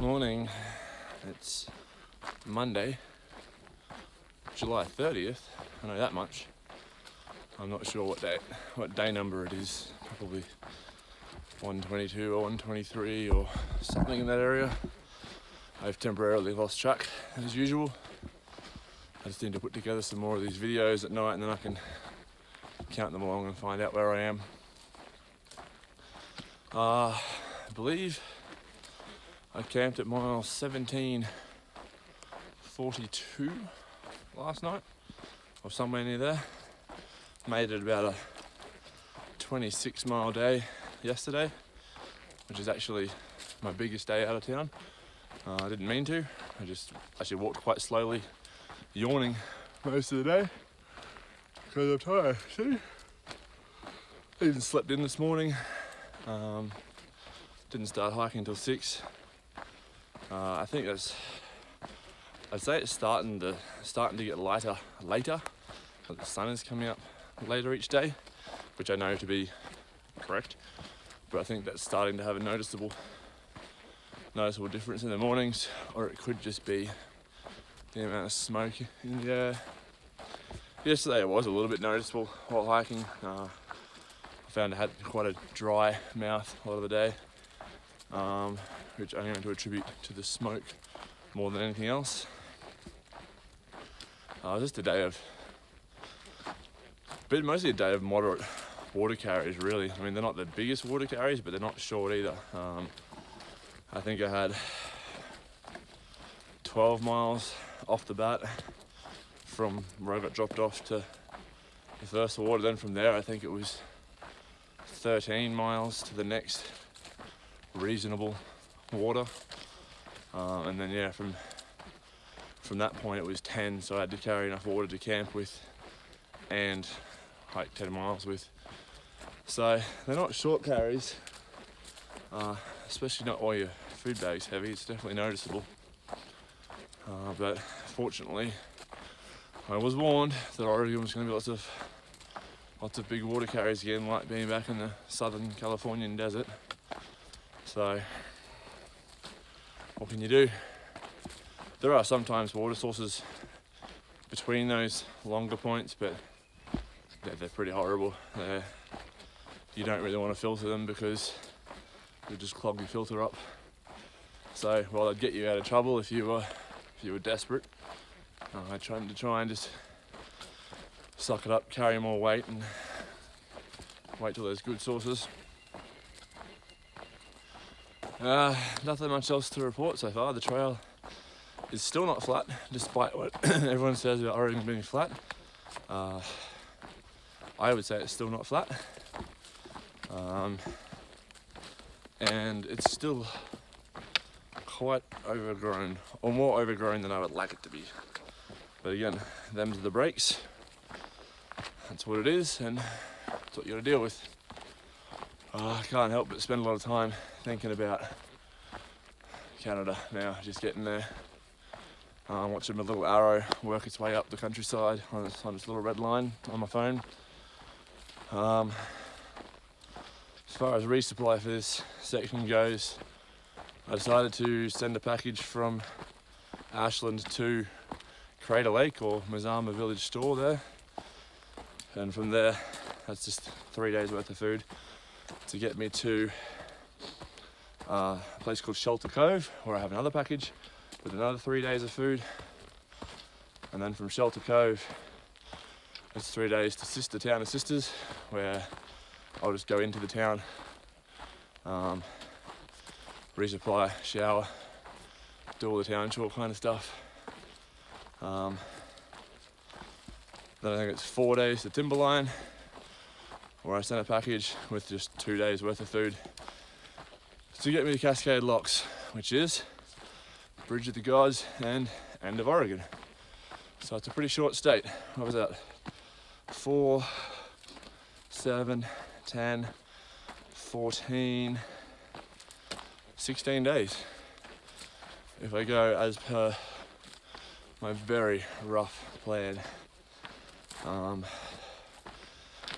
Morning. It's Monday, July 30th. I know that much. I'm not sure what day number it is. Probably 122 or 123 or something in that area. I've temporarily lost track as usual. I just need to put together some more of these videos at night and then I can count them along and find out where I am. I believe I camped at mile 1742 last night, or somewhere near there. Made it about a 26 mile day yesterday, which is actually my biggest day out of town. I didn't mean to, I just actually walked quite slowly, yawning most of the day, because I'm tired, see? I even slept in this morning, didn't start hiking until 6. I think I'd say it's starting to get lighter later. Like the sun is coming up later each day, which I know to be correct. But I think that's starting to have a noticeable difference in the mornings, or it could just be the amount of smoke in the air. Yesterday it was a little bit noticeable while hiking. I found I had quite a dry mouth a lot of the day. Which I'm going to attribute to the smoke more than anything else. Just a day of, but mostly a day of moderate water carries really. I mean, they're not the biggest water carries, but they're not short either. I think I had 12 miles off the bat from where I got dropped off to the first water. Then from there, I think it was 13 miles to the next reasonable water, and then yeah, from that point it was 10, so I had to carry enough water to camp with and hike 10 miles with. So they're not short carries, especially not while your food bag's heavy. It's definitely noticeable, but fortunately I was warned that Oregon was going to be lots of big water carries again, like being back in the southern Californian desert. So what can you do? There are sometimes water sources between those longer points, but they're pretty horrible. You don't really want to filter them because you'll just clog your filter up. So while they'd get you out of trouble if you were desperate, I tried to try and just suck it up, carry more weight, and wait till there's good sources. Nothing much else to report so far. The trail is still not flat, despite what everyone says about Oregon being flat. I would say it's still not flat. And it's still quite overgrown, or more overgrown than I would like it to be. But again, them's the breaks. That's what it is, and that's what you gotta deal with. I can't help but spend a lot of time thinking about Canada now, just getting there. Watching my little arrow work its way up the countryside on this little red line on my phone. As far as resupply for this section goes, I decided to send a package from Ashland to Crater Lake, or Mazama Village Store there. And from there, that's just 3 days worth of food to get me to a place called Shelter Cove, where I have another package with another 3 days of food. And then from Shelter Cove, it's 3 days to Sister Town of Sisters, where I'll just go into the town, resupply, shower, do all the town chore kind of stuff. Then I think it's 4 days to Timberline, where I sent a package with just 2 days worth of food to get me to Cascade Locks, which is Bridge of the Gods and end of Oregon. So it's a pretty short state. What was that? 4, 7, 10, 14, 16 days. If I go as per my very rough plan.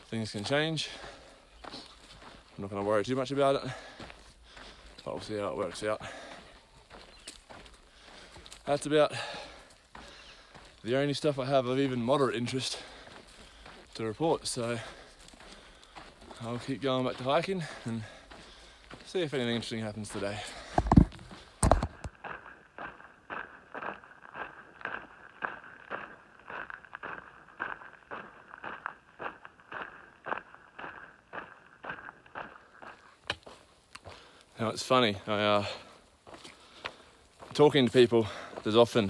Things can change. I'm not going to worry too much about it, but we'll see how it works out. that's about the only stuff I have of even moderate interest to report. So I'll keep going back to hiking and see if anything interesting happens today. Now it's funny, talking to people, talking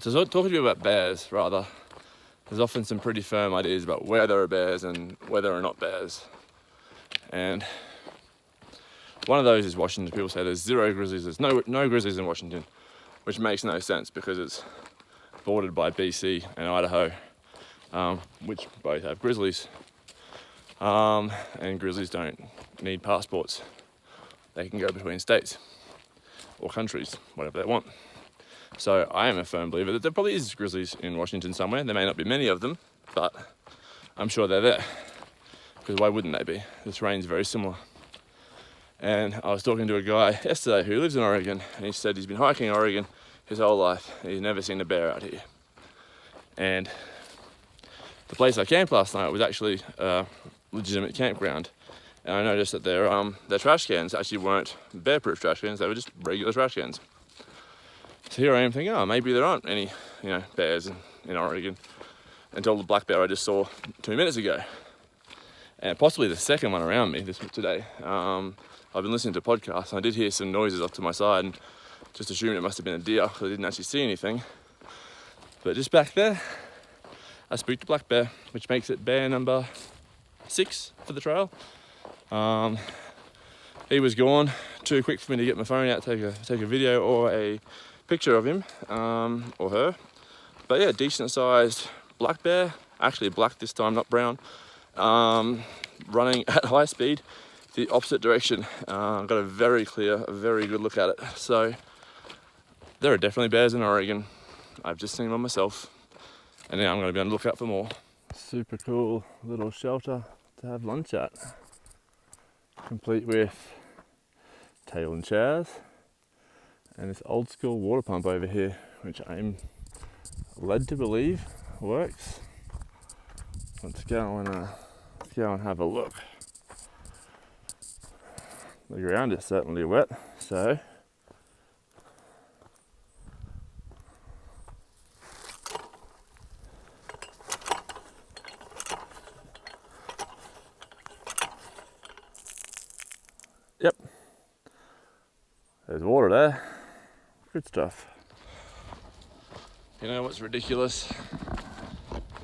to people about bears rather, there's often some pretty firm ideas about where there are bears and where there are not bears. And one of those is Washington. People say there's 0 grizzlies, there's no grizzlies in Washington, which makes no sense because it's bordered by BC and Idaho, which both have grizzlies. And grizzlies don't need passports. They can go between states or countries, whatever they want. So I am a firm believer that there probably is grizzlies in Washington somewhere. There may not be many of them, but I'm sure they're there. Because why wouldn't they be? The terrain's very similar. And I was talking to a guy yesterday who lives in Oregon, and he said he's been hiking Oregon his whole life, and he's never seen a bear out here. And the place I camped last night was actually a legitimate campground. And I noticed that their trash cans actually weren't bear-proof trash cans, they were just regular trash cans. So here I am thinking, maybe there aren't any, bears in Oregon, until the black bear I just saw 2 minutes ago. And possibly the second one around me today. I've been listening to podcasts and I did hear some noises off to my side and just assumed it must have been a deer because I didn't actually see anything. But just back there, I spooked a black bear, which makes it bear number 6 for the trail. He was gone too quick for me to get my phone out, take a video or a picture of him or her. But yeah, decent sized black bear, actually black this time, not brown, running at high speed the opposite direction. Got a very good look at it. So there are definitely bears in Oregon. I've just seen one myself, and now I'm going to be on the lookout for more. Super cool little shelter to have lunch at, complete with table and chairs and this old school water pump over here, which I'm led to believe works. Let's go and have a look. The ground is certainly wet, so yep, there's water there. Good stuff. You know what's ridiculous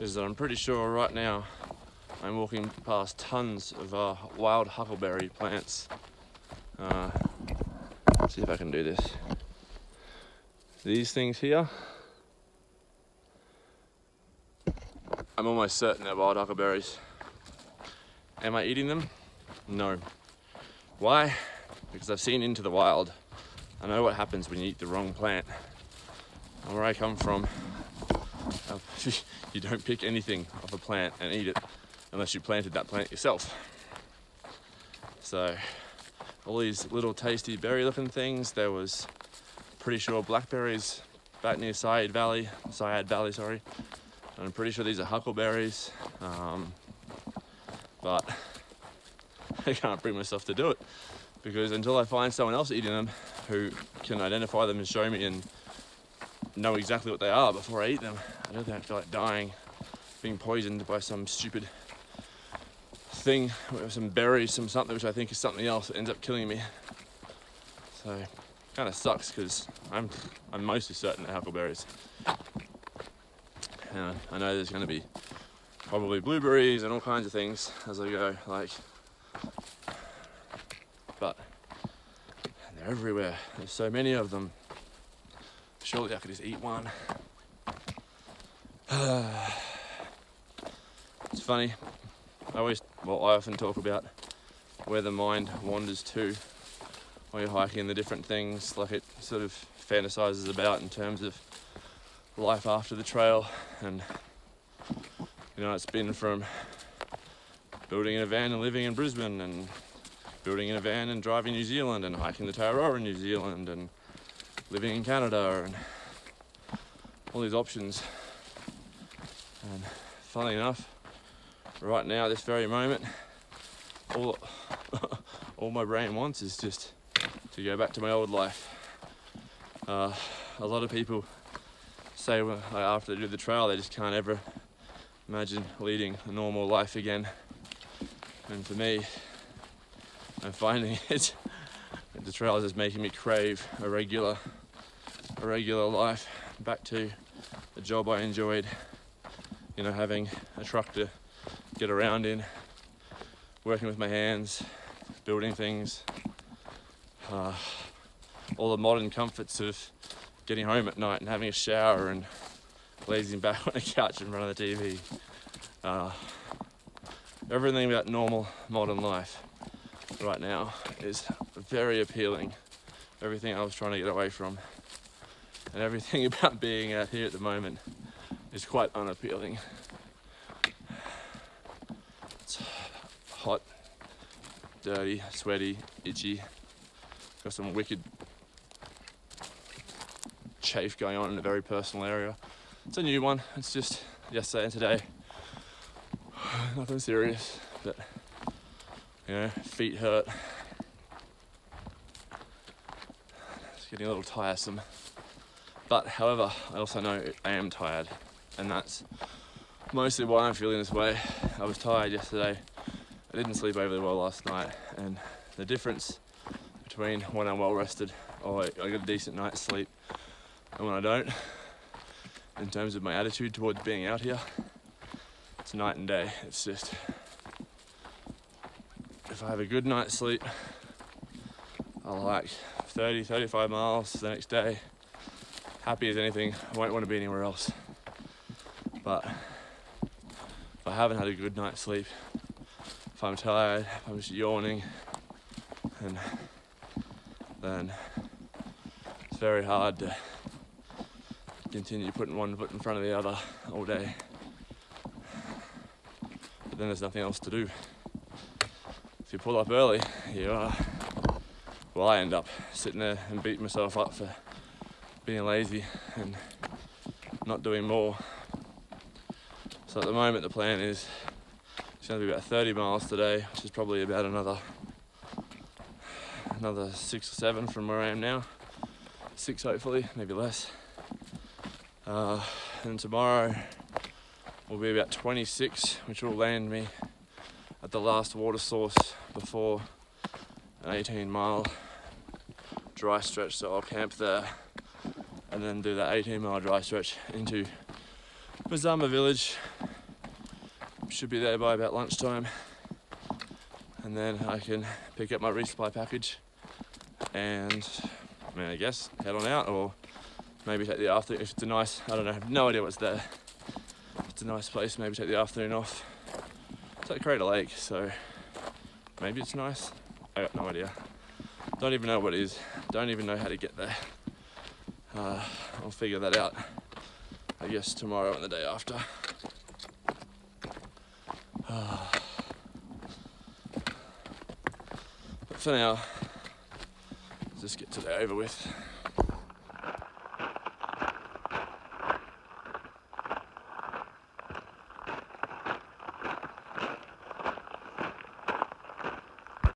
is that I'm pretty sure right now I'm walking past tons of wild huckleberry plants. Let's see if I can do this. These things here, I'm almost certain they're wild huckleberries. Am I eating them? No. Why? Because I've seen Into the Wild. I know what happens when you eat the wrong plant. And where I come from, you don't pick anything off a plant and eat it unless you planted that plant yourself. So all these little tasty berry looking things, there was pretty sure blackberries back near Syad Valley, sorry. And I'm pretty sure these are huckleberries, but I can't bring myself to do it because until I find someone else eating them who can identify them and show me and know exactly what they are before I eat them, I don't think I feel like dying, being poisoned by some stupid thing, some berries, some something which I think is something else that ends up killing me. So kind of sucks because I'm mostly certain they're huckleberries. And I know there's going to be probably blueberries and all kinds of things as I go, but they're everywhere. There's so many of them. Surely I could just eat one. It's funny. I often talk about where the mind wanders to while you're hiking, the different things like it sort of fantasizes about in terms of life after the trail. And it's been from building in a van and living in Brisbane, and building in a van and driving New Zealand, and hiking the Tairora in New Zealand, and living in Canada and all these options. And funny enough, right now, this very moment, all my brain wants is just to go back to my old life. A lot of people say after they do the trail, they just can't ever imagine leading a normal life again. And for me, I'm finding it. The trail is just making me crave a regular life, back to a job I enjoyed. You know, having a truck to get around in, working with my hands, building things, all the modern comforts of getting home at night and having a shower and lazing back on the couch in front of the TV. Everything about normal modern life right now is very appealing. Everything I was trying to get away from, and everything about being out here at the moment is quite unappealing. It's hot, dirty, sweaty, itchy. Got some wicked chafe going on in a very personal area. It's a new one. It's just yesterday and today. Nothing serious, but you know, feet hurt. It's getting a little tiresome. But however, I also know I am tired, and that's mostly why I'm feeling this way. I was tired yesterday. I didn't sleep overly well last night, and the difference between when I'm well rested, or I get a decent night's sleep, and when I don't, in terms of my attitude towards being out here, it's night and day. It's just, if I have a good night's sleep, I'll like 30, 35 miles the next day. Happy as anything, I won't want to be anywhere else. But if I haven't had a good night's sleep, if I'm tired, if I'm just yawning, and then it's very hard to continue putting one foot in front of the other all day. But then there's nothing else to do. If you pull up early, I end up sitting there and beating myself up for being lazy and not doing more. So at the moment the plan is it's going to be about 30 miles today, which is probably about another 6 or 7 from where I am now. 6 hopefully, maybe less. And tomorrow will be about 26, which will land me at the last water source before an 18-mile dry stretch. So I'll camp there and then do that 18-mile dry stretch into Mazama village. Should be there by about lunchtime, and then I can pick up my resupply package and I guess head on out, or maybe take the afternoon if it's a nice, I don't know, I have no idea what's there. If it's a nice place, maybe take the afternoon off. It's at Crater Lake, so maybe it's nice. I got no idea. Don't even know what it is. Don't even know how to get there. I'll figure that out, I guess, tomorrow and the day after. But for now, let's just get today over with.